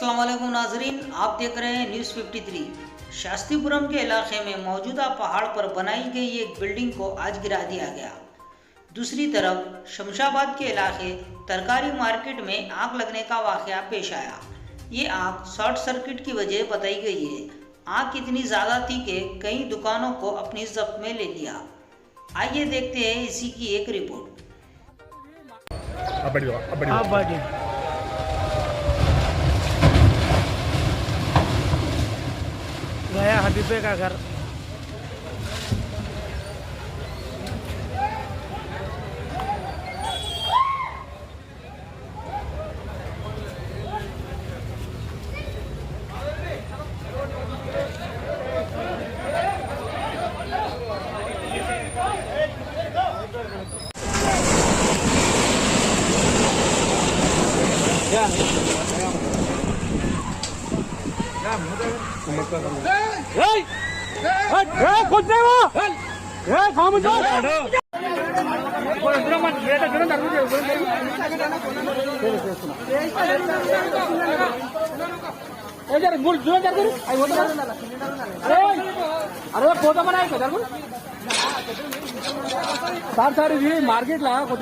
अस्सलाम वालेकुम नाजरीन, आप देख रहे हैं न्यूज़ 53। शास्त्रीपुरम के इलाके में मौजूदा पहाड़ पर बनाई गई एक बिल्डिंग को आज गिरा दिया गया। दूसरी तरफ शमशाबाद के इलाके तरकारी मार्केट में आग लगने का वाकया पेश आया। ये आग शॉर्ट सर्किट की वजह बताई गई है। आग इतनी ज़्यादा थी कि कई दुकानों को अपनी जब्त में ले लिया। आइए देखते हैं इसी की एक रिपोर्ट। गया हबीबे का घर। कुछ नहीं वो खामोश अरे फोटो बनाए सार सार मार्केट लगा कुछ